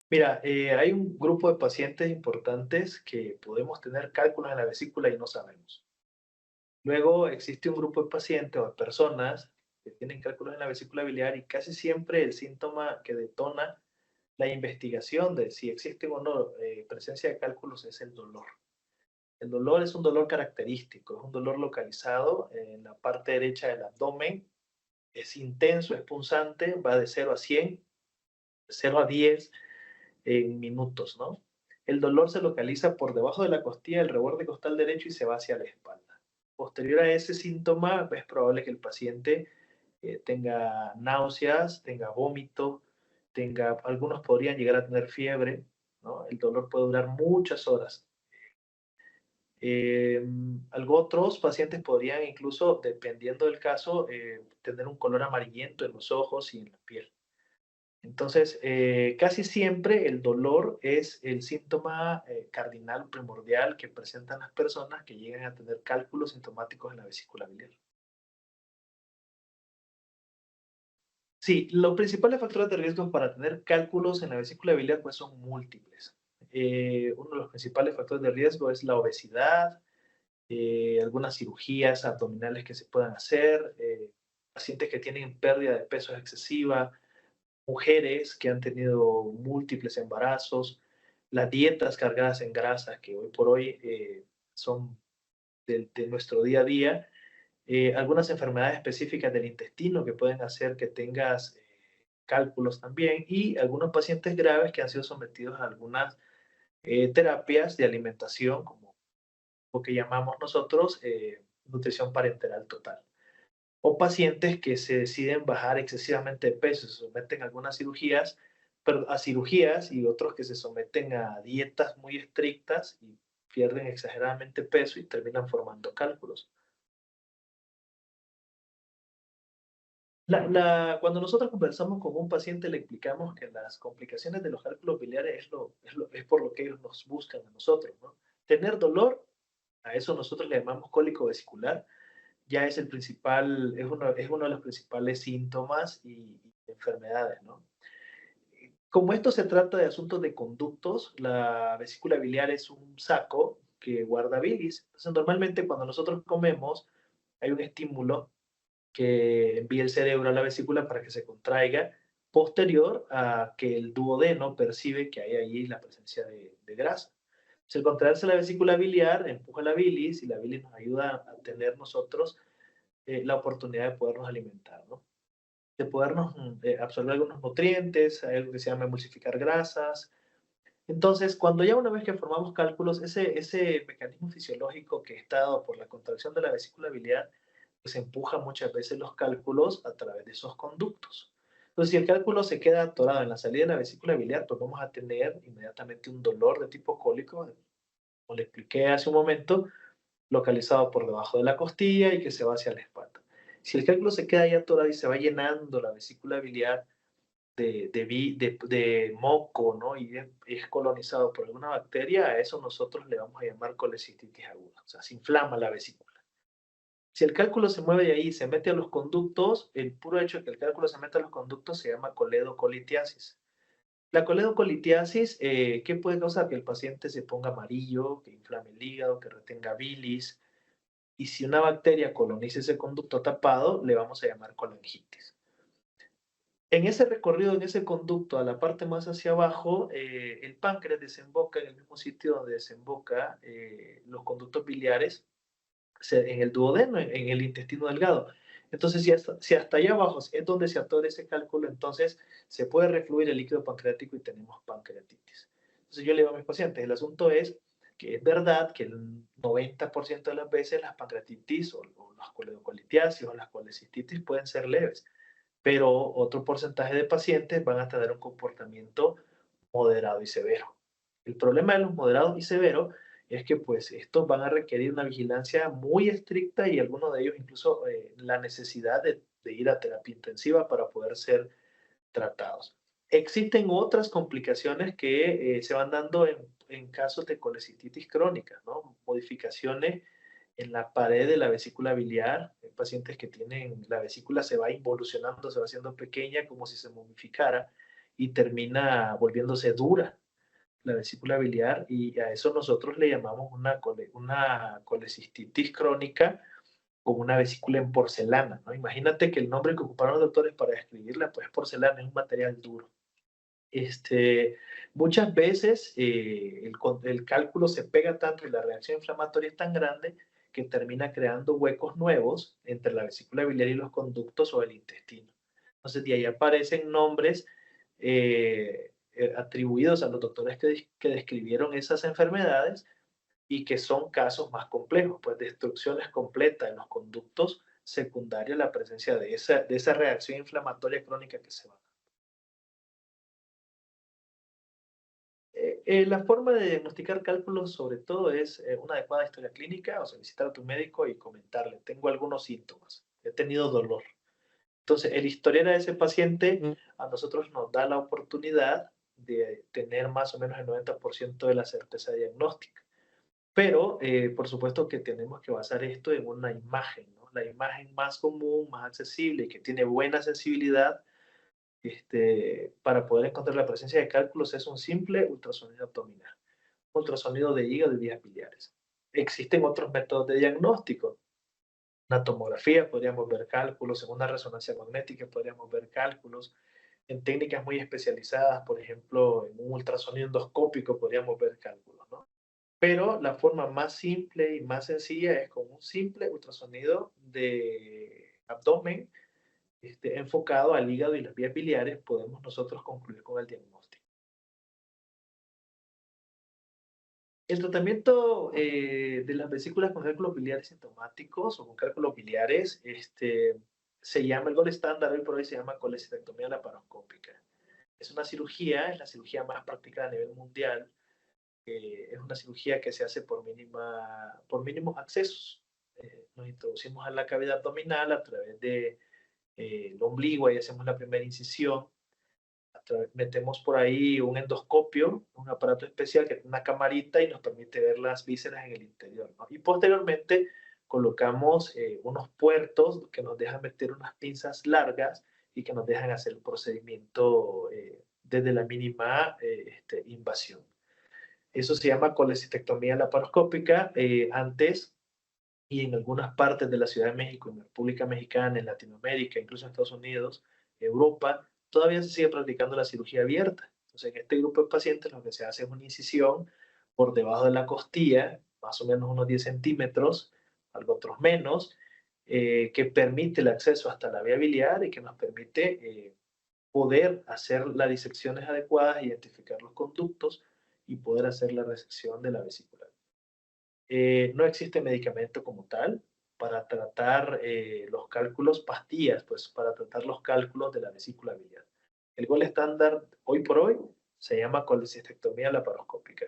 Mira, hay un grupo de pacientes importantes que podemos tener cálculos en la vesícula y no sabemos. Luego existe un grupo de pacientes o de personas que tienen cálculos en la vesícula biliar y casi siempre el síntoma que detona la investigación de si existe o no presencia de cálculos es el dolor. El dolor es un dolor característico, es un dolor localizado en la parte derecha del abdomen, es intenso, es punzante, va de 0 a 100, de 0 a 10 en minutos, ¿no? El dolor se localiza por debajo de la costilla del reborde costal derecho y se va hacia la espalda. Posterior a ese síntoma, es probable que el paciente tenga náuseas, tenga vómito, algunos podrían llegar a tener fiebre, ¿no? El dolor puede durar muchas horas. Eh, Algo otros pacientes podrían incluso, dependiendo del caso, tener un color amarillento en los ojos y en la piel. Entonces, casi siempre el dolor es el síntoma cardinal primordial que presentan las personas que llegan a tener cálculos sintomáticos en la vesícula biliar. Sí, los principales factores de riesgo para tener cálculos en la vesícula biliar pues son múltiples. Uno de los principales factores de riesgo es la obesidad, algunas cirugías abdominales que se puedan hacer, pacientes que tienen pérdida de peso excesiva, mujeres que han tenido múltiples embarazos, las dietas cargadas en grasa que hoy por hoy son de nuestro día a día, algunas enfermedades específicas del intestino que pueden hacer que tengas cálculos también y algunos pacientes graves que han sido sometidos a algunas terapias de alimentación, como lo que llamamos nosotros nutrición parenteral total. O pacientes que se deciden bajar excesivamente de peso, se someten a algunas cirugías, pero a cirugías y otros que se someten a dietas muy estrictas y pierden exageradamente peso y terminan formando cálculos. Cuando nosotros conversamos con un paciente, le explicamos que las complicaciones de los cálculos biliares es por lo que ellos nos buscan a nosotros, ¿no? Tener dolor, a eso nosotros le llamamos cólico vesicular, ya es es uno de los principales síntomas y enfermedades, ¿no? Como esto se trata de asuntos de conductos, la vesícula biliar es un saco que guarda bilis. Entonces, normalmente cuando nosotros comemos, hay un estímulo que envía el cerebro a la vesícula para que se contraiga, posterior a que el duodeno percibe que hay allí la presencia de grasa. Si al contraerse la vesícula biliar, empuja la bilis y la bilis nos ayuda a tener nosotros la oportunidad de podernos alimentar, ¿no? De podernos absorber algunos nutrientes, hay algo que se llama emulsificar grasas. Entonces, cuando ya una vez que formamos cálculos, ese mecanismo fisiológico que está dado por la contracción de la vesícula biliar, pues empuja muchas veces los cálculos a través de esos conductos. Entonces, si el cálculo se queda atorado en la salida de la vesícula biliar, pues vamos a tener inmediatamente un dolor de tipo cólico, como le expliqué hace un momento, localizado por debajo de la costilla y que se va hacia la espalda. Si el cálculo se queda ahí atorado y se va llenando la vesícula biliar de moco, ¿no? Y es colonizado por alguna bacteria, a eso nosotros le vamos a llamar colecistitis aguda, o sea, se inflama la vesícula. Si el cálculo se mueve de ahí y se mete a los conductos, el puro hecho de que el cálculo se meta a los conductos se llama coledocolitiasis. La coledocolitiasis, ¿qué puede causar? Que el paciente se ponga amarillo, que inflame el hígado, que retenga bilis, y si una bacteria coloniza ese conducto tapado, le vamos a llamar colangitis. En ese recorrido, en ese conducto, a la parte más hacia abajo, el páncreas desemboca en el mismo sitio donde desemboca los conductos biliares, en el duodeno, en el intestino delgado. Entonces, si hasta allá abajo es donde se atora ese cálculo, entonces se puede refluir el líquido pancreático y tenemos pancreatitis. Entonces, yo le digo a mis pacientes, el asunto es que es verdad que el 90% de las veces las pancreatitis o las coledocolitiasis o las colecistitis pueden ser leves, pero otro porcentaje de pacientes van a tener un comportamiento moderado y severo. El problema de los moderados y severos es que pues estos van a requerir una vigilancia muy estricta y algunos de ellos incluso la necesidad de ir a terapia intensiva para poder ser tratados. Existen otras complicaciones que se van dando en casos de colecistitis crónica, ¿no? Modificaciones en la pared de la vesícula biliar. Hay pacientes que tienen, la vesícula se va involucionando, se va haciendo pequeña como si se momificara y termina volviéndose dura la vesícula biliar, y a eso nosotros le llamamos una colecistitis crónica con una vesícula en porcelana, ¿no? Imagínate que el nombre que ocuparon los doctores para describirla, pues porcelana, es un material duro. Este, muchas veces el cálculo se pega tanto y la reacción inflamatoria es tan grande que termina creando huecos nuevos entre la vesícula biliar y los conductos o el intestino. Entonces, de ahí aparecen nombres atribuidos a los doctores que describieron esas enfermedades y que son casos más complejos, pues destrucciones completas en los conductos secundarias a la presencia de esa reacción inflamatoria crónica que se va. La forma de diagnosticar cálculos, sobre todo, es una adecuada historia clínica, o sea, visitar a tu médico y comentarle, tengo algunos síntomas, he tenido dolor. Entonces, el historial de ese paciente Ujú. a nosotros nos da la oportunidad de tener más o menos el 90% de la certeza diagnóstica. Pero, por supuesto que tenemos que basar esto en una imagen, ¿no? La imagen más común, más accesible y que tiene buena sensibilidad, para poder encontrar la presencia de cálculos es un simple ultrasonido abdominal, ultrasonido de hígado y vías biliares. Existen otros métodos de diagnóstico. Una tomografía podríamos ver cálculos, en una resonancia magnética podríamos ver cálculos, en técnicas muy especializadas, por ejemplo, en un ultrasonido endoscópico podríamos ver cálculos, ¿no? Pero la forma más simple y más sencilla es con un simple ultrasonido de abdomen enfocado al hígado y las vías biliares, podemos nosotros concluir con el diagnóstico. El tratamiento de las vesículas con cálculos biliares sintomáticos o con cálculos biliares se llama, el gol estándar hoy por hoy se llama colecistectomía laparoscópica. Es una cirugía, es la cirugía más practicada a nivel mundial. Es una cirugía que se hace por mínimos accesos. Nos introducimos a la cavidad abdominal a través de el ombligo, ahí hacemos la primera incisión, metemos por ahí un endoscopio, un aparato especial que tiene una camarita y nos permite ver las vísceras en el interior, ¿no? Y posteriormente colocamos unos puertos que nos dejan meter unas pinzas largas y que nos dejan hacer el procedimiento desde la mínima invasión. Eso se llama colecistectomía laparoscópica. Antes, y en algunas partes de la Ciudad de México, en la República Mexicana, en Latinoamérica, incluso en Estados Unidos, Europa, todavía se sigue practicando la cirugía abierta. Entonces, en este grupo de pacientes lo que se hace es una incisión por debajo de la costilla, más o menos unos 10 centímetros, algo otros menos, que permite el acceso hasta la vía biliar y que nos permite poder hacer las disecciones adecuadas, identificar los conductos y poder hacer la resección de la vesícula. No existe medicamento como tal para tratar los cálculos, pastillas, pues para tratar los cálculos de la vesícula biliar. El gol estándar hoy por hoy se llama colecistectomía laparoscópica.